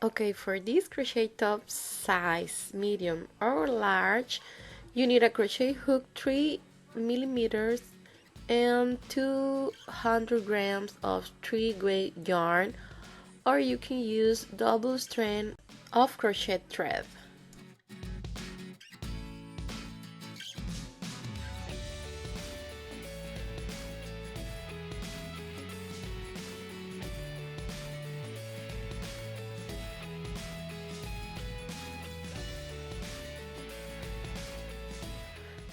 Okay, for this crochet top size medium or large, you need a crochet hook 3 millimeters and 200 grams of 3-weight yarn, or you can use double strand of crochet thread.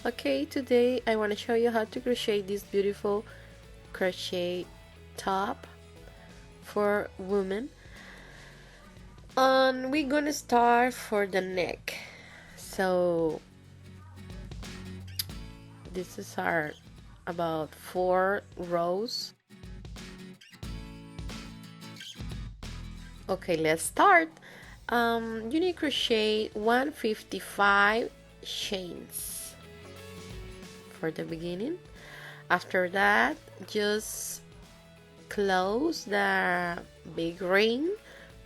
Okay, today I want to show you how to crochet this beautiful crochet top for women. And we're gonna start for the neck. So this is our about 4 rows. Okay, let's start. You need crochet 155 chains for the beginning. After that, just close the big ring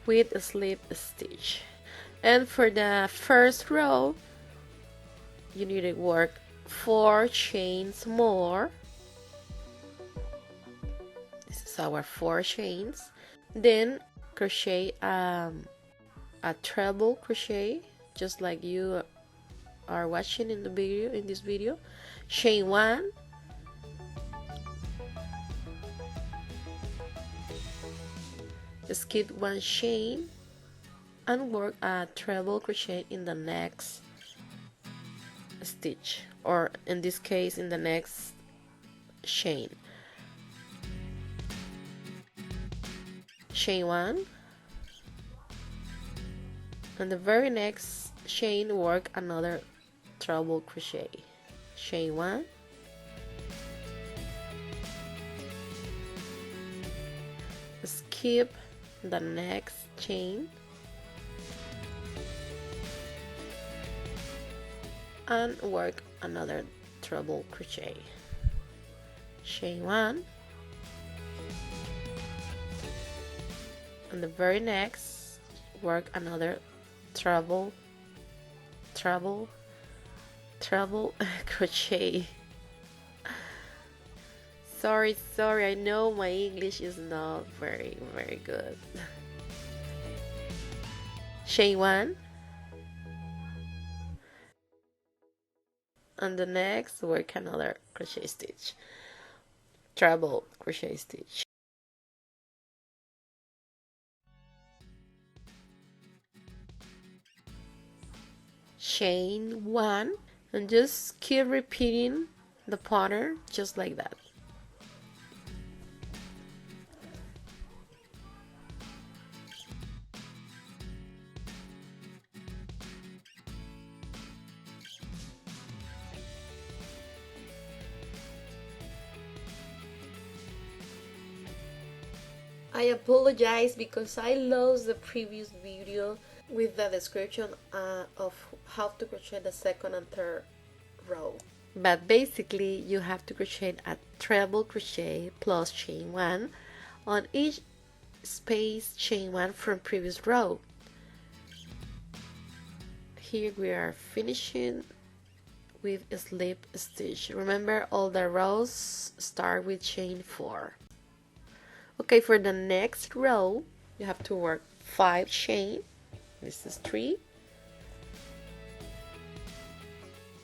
with a slip stitch. And for the first row, you need to work 4 chains more. This is our 4 chains. Then crochet a treble crochet, just like you are watching in the video, in this video. Chain 1, skip 1 chain and work a treble crochet in the next stitch, or in this case in the next chain. Chain 1, and the very next chain work another treble crochet. Chain 1, skip the next chain and work another treble crochet. Chain 1, and the very next work another treble crochet. Sorry, I know my English is not very good. Chain 1, and the next work another crochet stitch, treble crochet stitch. Chain 1, and just keep repeating the pattern just like that. I apologize because I lost the previous video with the description of how to crochet the second and third row. But basically you have to crochet a treble crochet plus chain 1 on each space chain 1 from previous row. Here we are finishing with a slip stitch. Remember, all the rows start with chain 4. Okay, for the next row you have to work 5 chain. This is 3,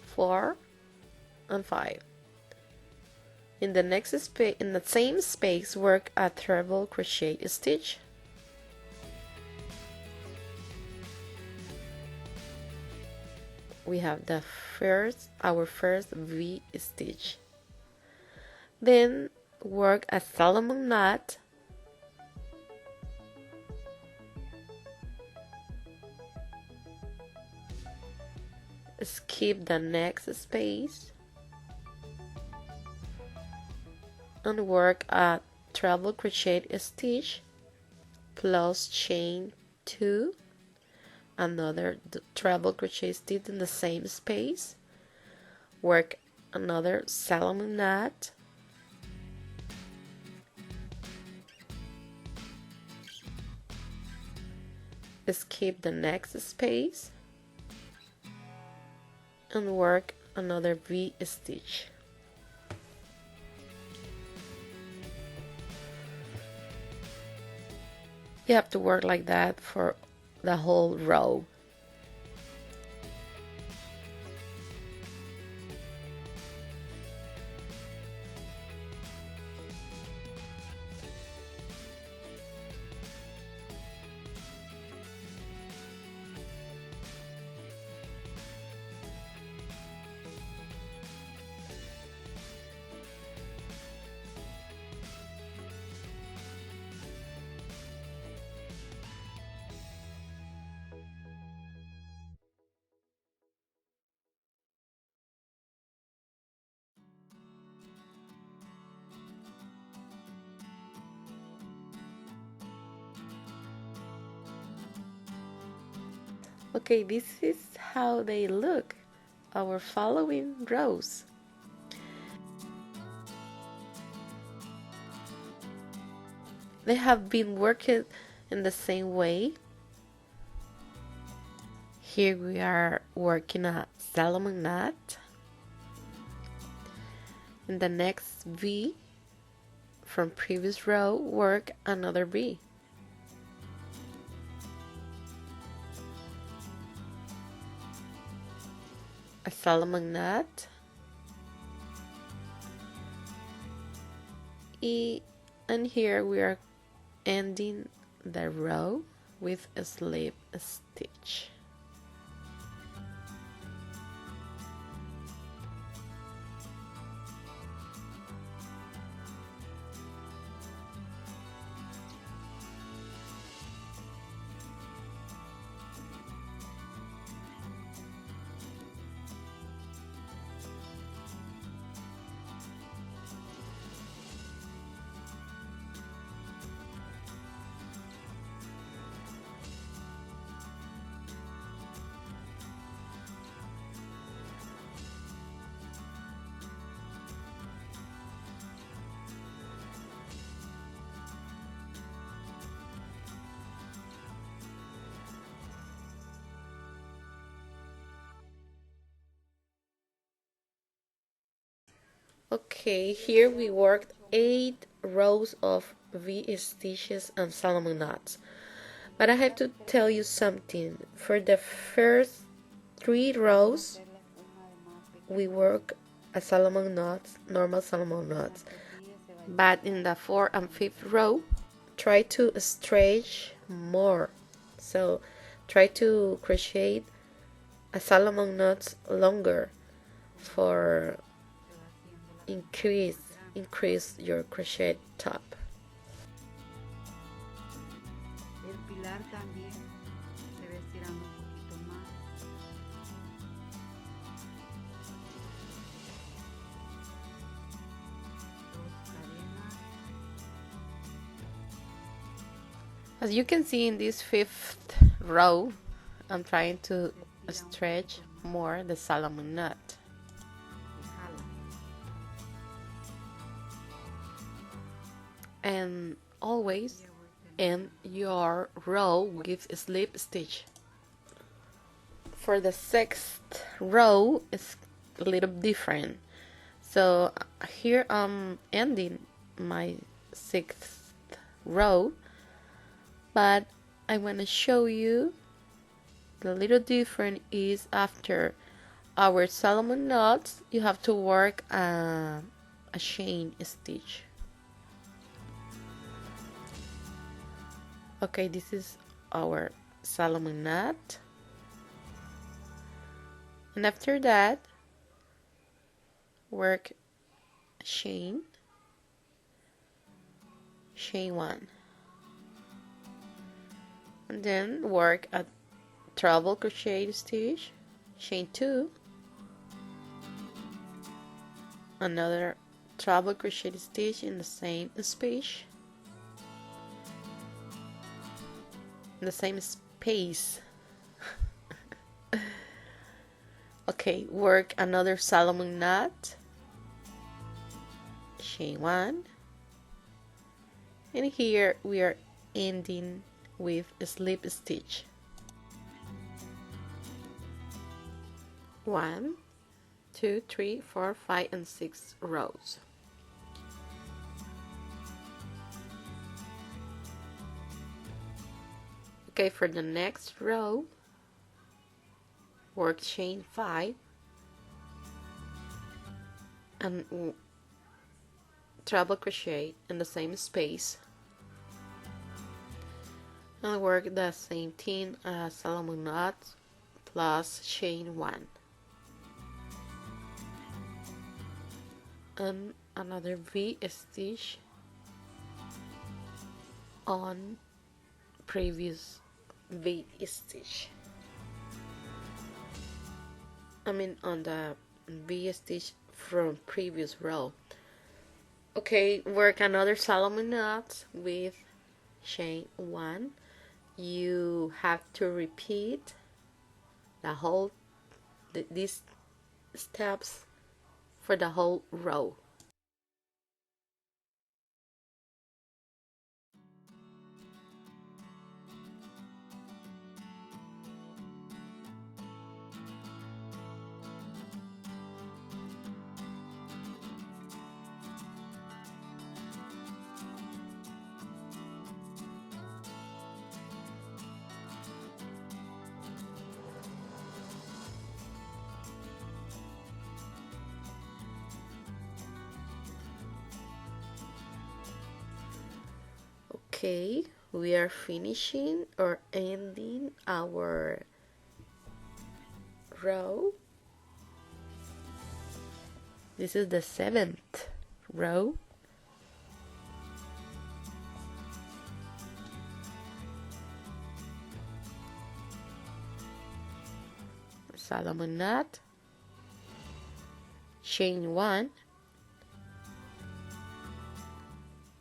4 and 5. In the next space, in the same space, work a treble crochet stitch. We have our first V stitch. Then work a Salomon knot. Skip the next space and work a treble crochet stitch plus chain 2, another treble crochet stitch in the same space, work another Salomon knot, skip the next space and work another V stitch. You have to work like that for the whole row. Okay, this is how they look, our following rows. They have been worked in the same way. Here we are working a Salomon knot. In the next V from previous row, work another V. A Salomon knot. And here we are ending the row with a slip stitch. Okay, here we worked 8 rows of V stitches and Salomon knots. But I have to tell you something. For the first 3 rows, we work a Salomon knots, normal Salomon knots. But in the 4th and 5th row, try to stretch more. So try to crochet a Salomon knots longer for increase your crochet top. El pilar también se va estirando un poquito más. Dos cadenas. As you can see in this 5th row, I'm trying to stretch more the Salomon knot. And always end your row with a slip stitch. For the 6th row, it's a little different. So here I'm ending my 6th row, but I want to show you the little difference is after our Salomon knots, you have to work a chain stitch. Okay, this is our Salomon knot, and after that work chain 1, and then work a treble crochet stitch, chain 2, another treble crochet stitch in the same space, Okay, work another Salomon knot, chain 1, and here we are ending with a slip stitch. 1, 2, 3, 4, 5, and 6 rows. Okay, for the next row, work chain 5 and treble crochet in the same space and work the same thing as Salomon knot plus chain 1 and another V stitch on previous V stitch. On the V stitch from previous row. Okay, work another Salomon knot with chain 1. You have to repeat these steps for the whole row. Okay, we are finishing or ending our row. This is the 7th row. Salomon knot, chain 1,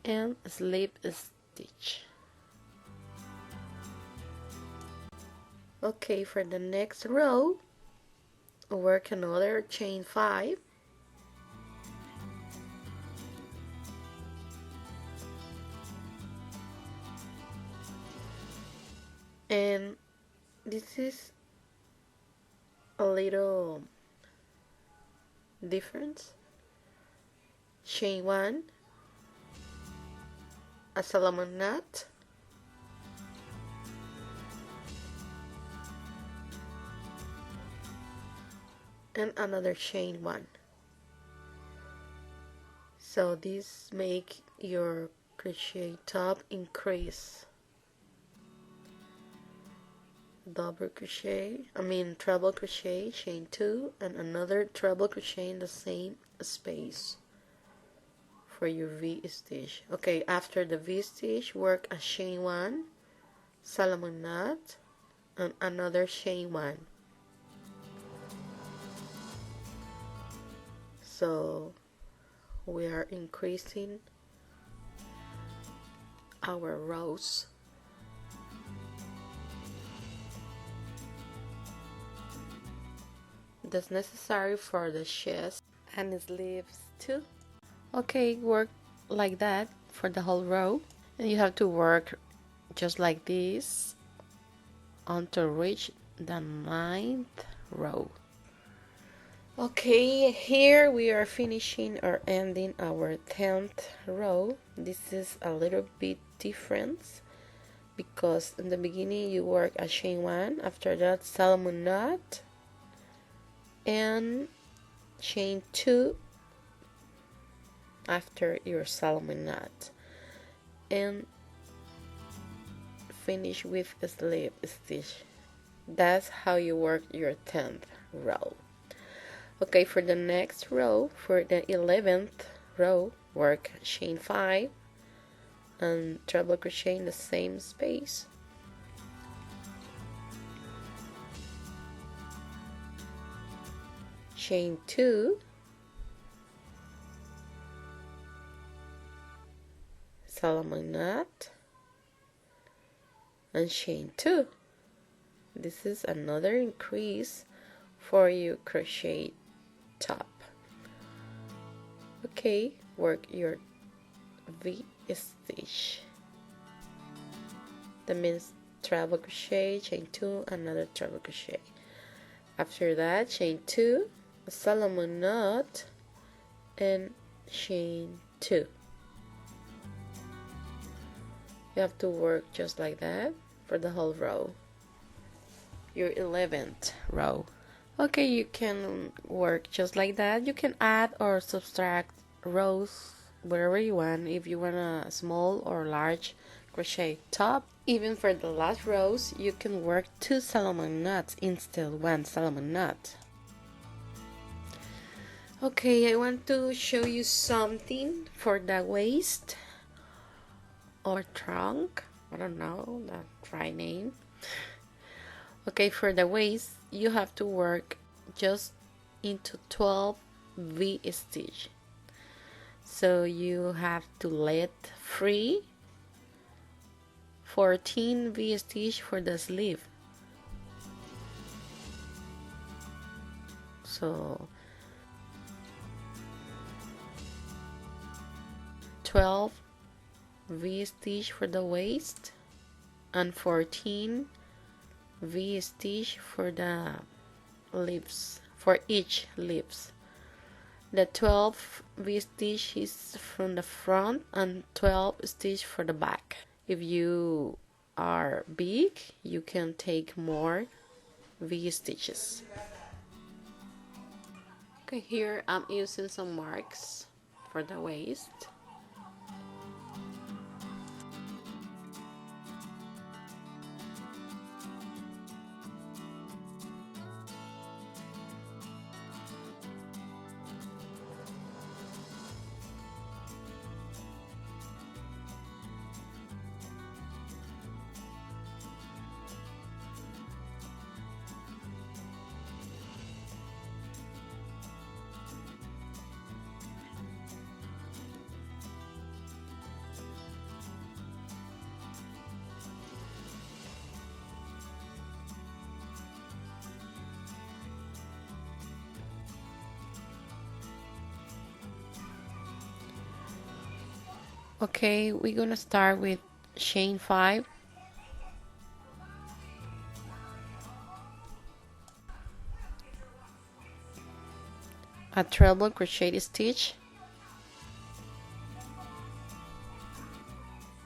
and slip stitch. Okay, for the next row, work another chain 5, and this is a little difference. Chain 1, a Salomon knot, and another chain 1. So this make your crochet top increase. Double crochet, treble crochet, chain 2, and another treble crochet in the same space for your V stitch. Okay, after the V stitch, work a chain 1, Salomon knot, and another chain 1. So we are increasing our rows. That's necessary for the chest and sleeves too. Okay, work like that for the whole row, and you have to work just like this until reach the 9th row. Okay, here we are finishing or ending our 10th row. This is a little bit different because in the beginning you work a chain 1, after that Salomon knot, and chain 2 after your Salomon knot, and finish with a slip stitch. That's how you work your 10th row. Okay, for the next row, for the 11th row, work chain 5 and treble crochet in the same space. Chain 2, Salomon knot, and chain 2. This is another increase for your crochet top. Okay, work your V stitch. That means treble crochet, chain 2, another treble crochet. After that, chain 2, a Salomon knot, and chain 2. You have to work just like that for the whole row, your 11th row. Okay, you can work just like that. You can add or subtract rows whatever you want. If you want a small or large crochet top, even for the last rows, you can work 2 Salomon knots instead of 1 Salomon knot. Okay, I want to show you something for the waist or trunk. I don't know the right name. Okay, for the waist, you have to work just into 12 V-stitch. So you have to let free 14 V-stitch for the sleeve. So 12 V-stitch for the waist and 14 V-stitch for the leaves, for each leaves. The 12 V-stitch is from the front and 12 stitch for the back. If you are big, you can take more V-stitches. Okay, here I'm using some marks for the waist. Okay, we're gonna start with chain 5. A treble crochet stitch.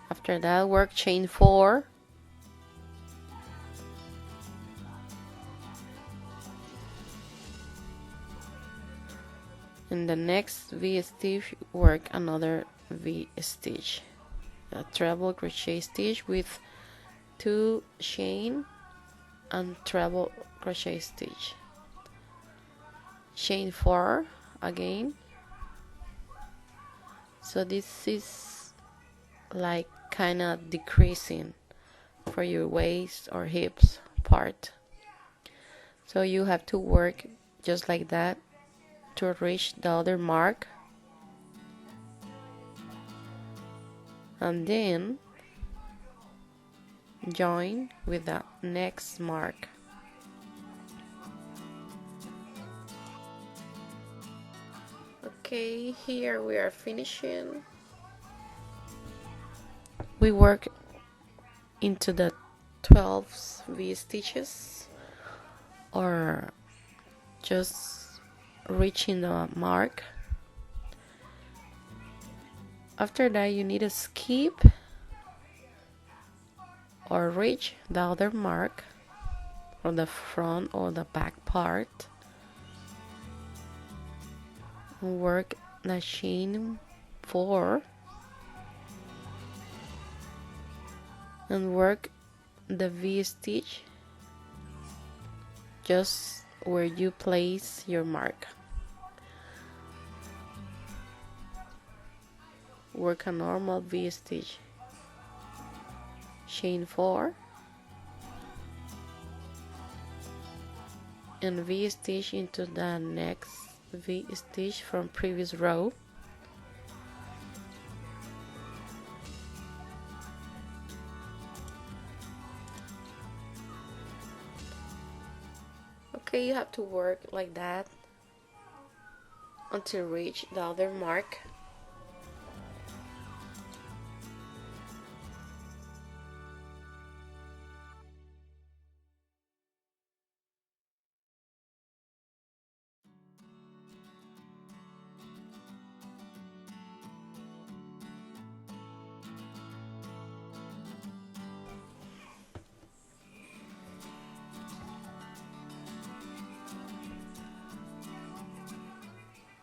After that, work chain 4. In the next V-stitch, work another V-stitch. A treble crochet stitch with 2 chain and treble crochet stitch. Chain 4 again. So this is like kind of decreasing for your waist or hips part. So you have to work just like that to reach the other mark, and then join with the next mark. Okay, here we are finishing. We work into the 12 V stitches or just reaching the mark. After that, you need to skip or reach the other mark from the front or the back part. Work the chain 4 and work the V stitch just where you place your mark. Work a normal V stitch, chain 4 and V stitch into the next V stitch from previous row. Okay, you have to work like that until reach the other mark.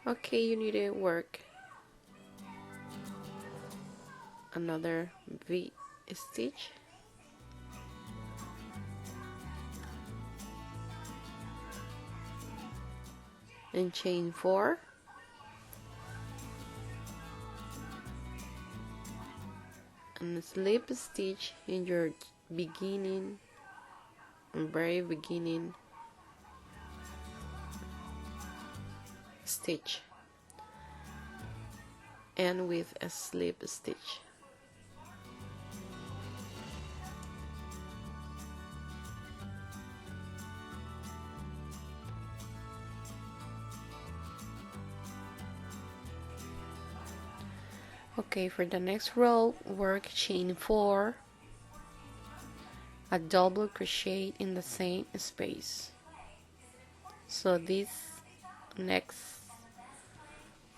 Okay, you need to work another V stitch and chain 4 and slip stitch in your beginning and very beginning stitch and with a slip stitch. Okay, for the next row, work chain 4, a double crochet in the same space. So these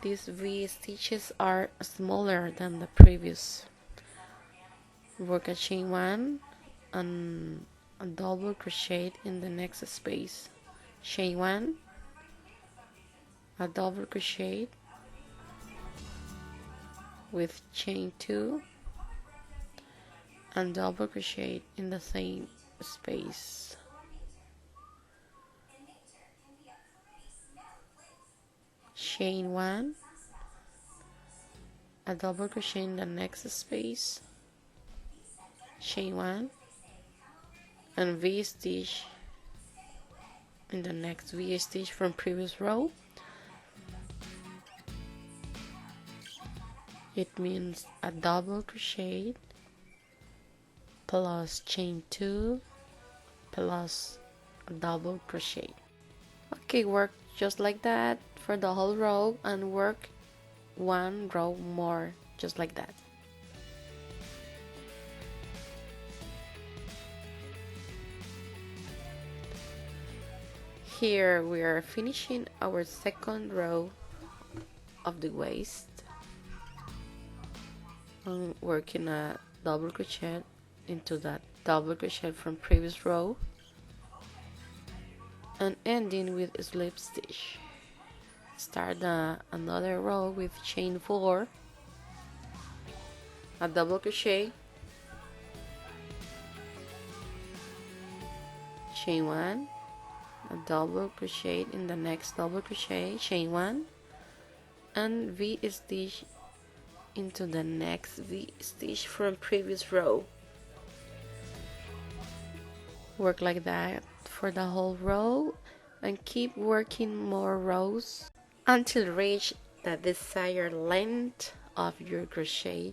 V stitches are smaller than the previous. Work a chain 1 and a double crochet in the next space. Chain 1, a double crochet with chain 2 and double crochet in the same space. Chain 1, a double crochet in the next space, chain 1 and V stitch in the next V stitch from previous row. It means a double crochet plus chain 2 plus a double crochet. Okay, work just like that for the whole row and work one row more just like that. Here we are finishing our second row of the waist. I'm working a double crochet into that double crochet from previous row and ending with a slip stitch. Start another row with chain 4, a double crochet, chain 1, a double crochet in the next double crochet, chain 1 and V stitch into the next V stitch from previous row. Work like that for the whole row and keep working more rows until reach the desired length of your crochet